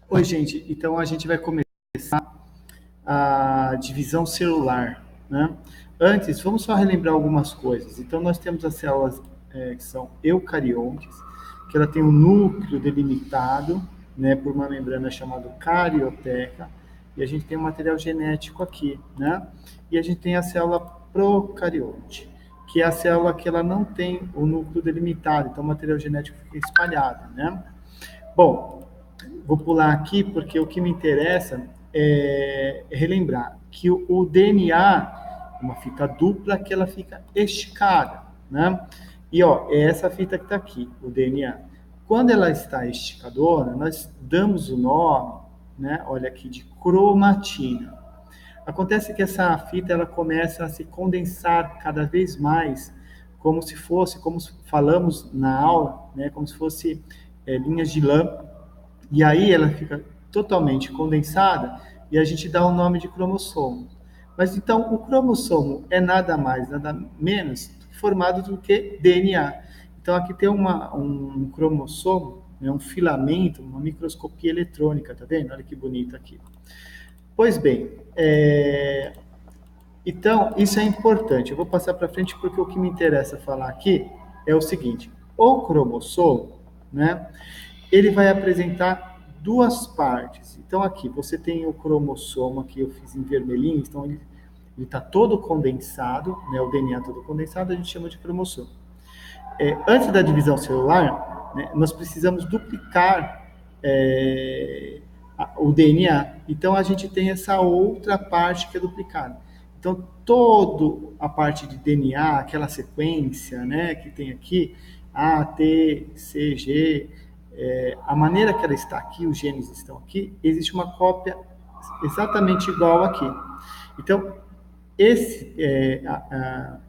Oi, gente. Então a gente vai começar a divisão celular, né? Antes, vamos só relembrar algumas coisas. Então nós temos as células que são eucariontes, que ela tem um núcleo delimitado, né, por uma membrana chamada carioteca, e a gente tem um material genético aqui, né? E a gente tem a célula procarionte, que é a célula que ela não tem o núcleo delimitado, então o material genético fica espalhado, né? Bom, vou pular aqui porque o que me interessa é relembrar que o DNA é uma fita dupla que ela fica esticada, né? E ó, é essa fita que está aqui, o DNA. Quando ela está esticadona, nós damos o nome, né? Olha aqui, de cromatina. Acontece que essa fita ela começa a se condensar cada vez mais, como se fosse, como falamos na aula, né? Como se fosse linhas de lã, e aí ela fica totalmente condensada e a gente dá o nome de cromossomo. Mas então o cromossomo é nada mais, nada menos formado do que DNA. Então aqui tem um cromossomo, né, um filamento, uma microscopia eletrônica, tá vendo? Olha que bonito aqui. Pois bem, então isso é importante. Eu vou passar para frente porque o que me interessa falar aqui é o seguinte: o cromossomo, né? Ele vai apresentar duas partes. Então, aqui você tem o cromossomo, que eu fiz em vermelhinho, então ele está todo condensado, né, o DNA todo condensado, a gente chama de cromossomo. Antes da divisão celular, né, nós precisamos duplicar o DNA. Então, a gente tem essa outra parte que é duplicada. Então, toda a parte de DNA, aquela sequência, né, que tem aqui, A, T, C, G, a maneira que ela está aqui, os genes estão aqui, existe uma cópia exatamente igual aqui. Então,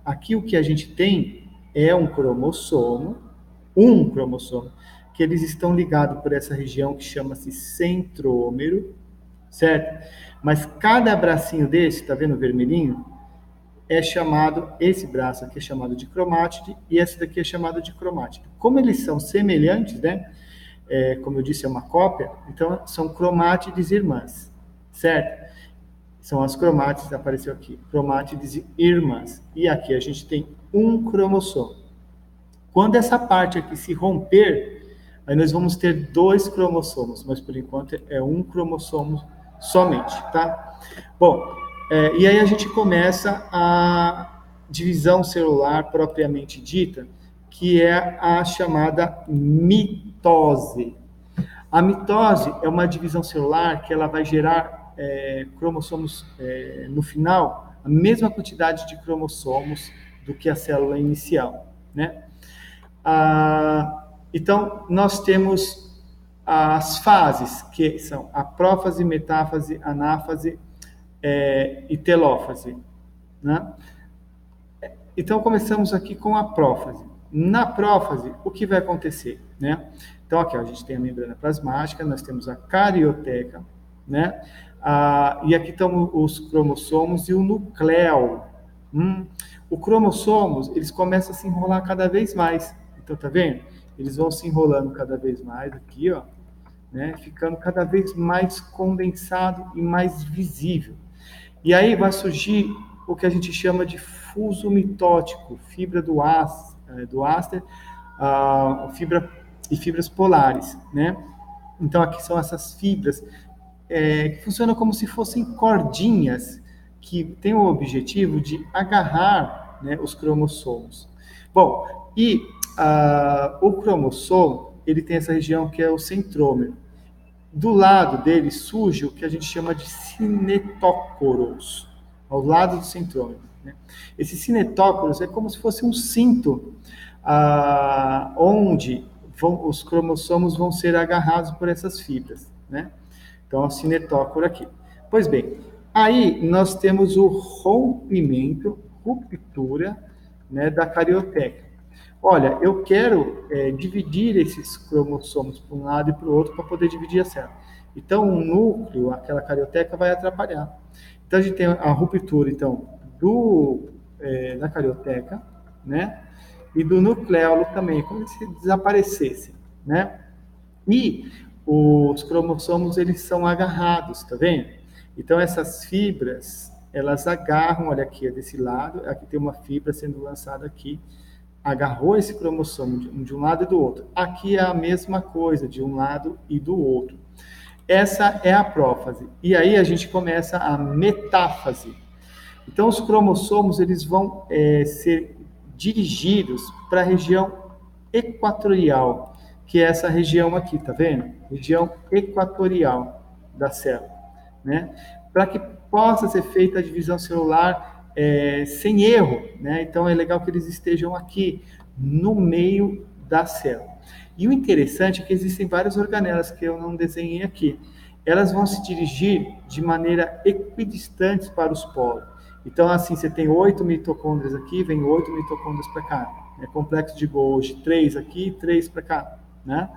aqui o que a gente tem é um cromossomo, que eles estão ligados por essa região que chama-se centrômero, certo? Mas cada bracinho desse, tá vendo o vermelhinho? É chamado, esse braço aqui é chamado de cromátide e esse daqui é chamado de cromátide. Como eles são semelhantes, né? Como eu disse, é uma cópia, então são cromátides irmãs, certo? São as cromátides, apareceu aqui, cromátides irmãs. E aqui a gente tem um cromossomo. Quando essa parte aqui se romper, aí nós vamos ter dois cromossomos, mas por enquanto é um cromossomo somente, tá? Bom, e aí a gente começa a divisão celular propriamente dita, que é a chamada mitose. A mitose é uma divisão celular que ela vai gerar cromossomos no final, a mesma quantidade de cromossomos do que a célula inicial, né? Então, nós temos as fases, que são a prófase, metáfase, anáfase e telófase, né? Então, começamos aqui com a prófase. Na prófase, o que vai acontecer, né? Então, aqui ó, a gente tem a membrana plasmática, nós temos a carioteca, né? E aqui estão os cromossomos e o núcleo. O cromossomos, eles começam a se enrolar cada vez mais. Então, tá vendo? Eles vão se enrolando cada vez mais aqui, ó, né? Ficando cada vez mais condensado e mais visível. E aí vai surgir o que a gente chama de fuso mitótico, fibra do áster, fibra e fibras polares, né? Então aqui são essas fibras que funcionam como se fossem cordinhas que têm o objetivo de agarrar, né, os cromossomos. Bom, e o cromossomo ele tem essa região que é o centrômero. Do lado dele surge o que a gente chama de cinetócoros, ao lado do centrômero, né? Esse cinetócoros é como se fosse um cinto onde os cromossomos vão ser agarrados por essas fibras, né? Então, o cinetócoro aqui. Pois bem, aí nós temos o rompimento, ruptura, né, da carioteca. Olha, eu quero dividir esses cromossomos para um lado e para o outro para poder dividir a célula. Então, o núcleo, aquela carioteca, vai atrapalhar. Então, a gente tem a ruptura, então, da carioteca, né? E do nucleolo também, como se desaparecesse, né? E os cromossomos, eles são agarrados, tá vendo? Então, essas fibras, elas agarram, olha aqui, desse lado, aqui tem uma fibra sendo lançada aqui, agarrou esse cromossomo de um lado e do outro. Aqui é a mesma coisa, de um lado e do outro. Essa é a prófase. E aí a gente começa a metáfase. Então, os cromossomos, eles vão ser dirigidos para a região equatorial, que é essa região aqui, tá vendo? Região equatorial da célula, né? Para que possa ser feita a divisão celular sem erro, né? Então, é legal que eles estejam aqui, no meio da célula. E o interessante é que existem várias organelas que eu não desenhei aqui. Elas vão se dirigir de maneira equidistante para os polos. Então, assim, você tem 8 mitocôndrias aqui, vem 8 mitocôndrias para cá. Complexo de Golgi, 3 aqui, 3 para cá, né?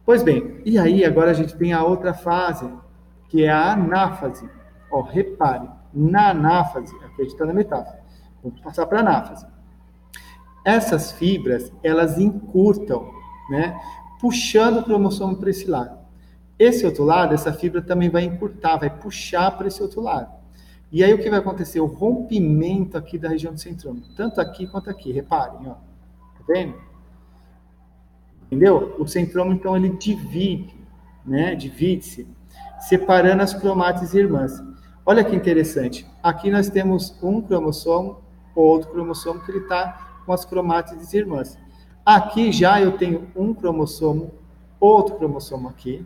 Pois bem, e aí agora a gente tem a outra fase, que é a anáfase. Ó, repare, na anáfase, aqui a gente está na metáfora, vamos passar para a anáfase. Essas fibras, elas encurtam, né? Puxando o cromossomo para esse lado. Esse outro lado, essa fibra também vai encurtar, vai puxar para esse outro lado. E aí o que vai acontecer? O rompimento aqui da região do centrômero, tanto aqui quanto aqui, reparem, ó. Tá vendo? Entendeu? O centrômero, então, ele divide, né? Divide-se, separando as cromátides irmãs. Olha que interessante. Aqui nós temos um cromossomo, outro cromossomo que ele está com as cromátides irmãs. Aqui já eu tenho um cromossomo, outro cromossomo aqui,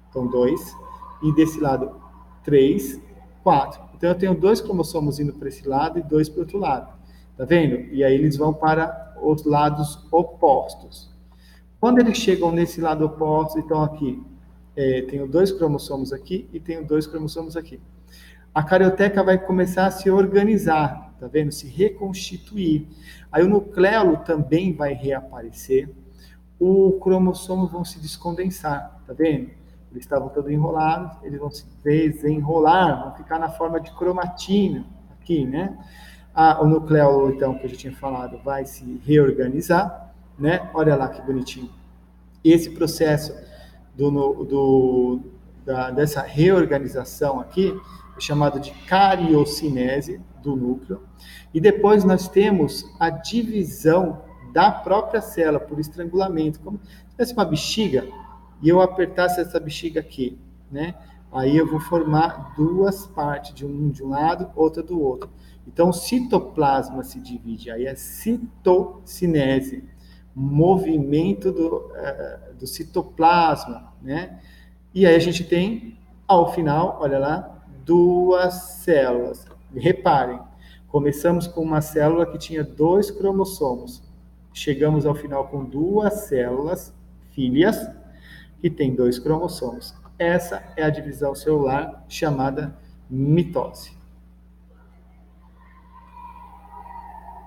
então 2, e desse lado 3, 4. Então eu tenho 2 cromossomos indo para esse lado e 2 para o outro lado. Tá vendo? E aí eles vão para os lados opostos. Quando eles chegam nesse lado oposto, então aqui, tenho 2 cromossomos aqui e tenho 2 cromossomos aqui. A carioteca vai começar a se organizar, tá vendo? Se reconstituir. Aí o nucleolo também vai reaparecer. O cromossomo vão se descondensar, tá vendo? Eles estavam todos enrolados, eles vão se desenrolar, vão ficar na forma de cromatina aqui, né? O nucleolo, então, que a gente tinha falado, vai se reorganizar, né? Olha lá que bonitinho. Esse processo dessa reorganização aqui é chamado de cariocinese do núcleo. E depois nós temos a divisão da própria célula por estrangulamento, como se tivesse uma bexiga e eu apertasse essa bexiga aqui, né? Aí eu vou formar 2 partes, de um lado, outra do outro. Então o citoplasma se divide, aí é citocinese, movimento do citoplasma, né? E aí a gente tem, ao final, olha lá, 2 células. Reparem, começamos com uma célula que tinha 2 cromossomos. Chegamos ao final com 2 células filhas que têm 2 cromossomos. Essa é a divisão celular chamada mitose.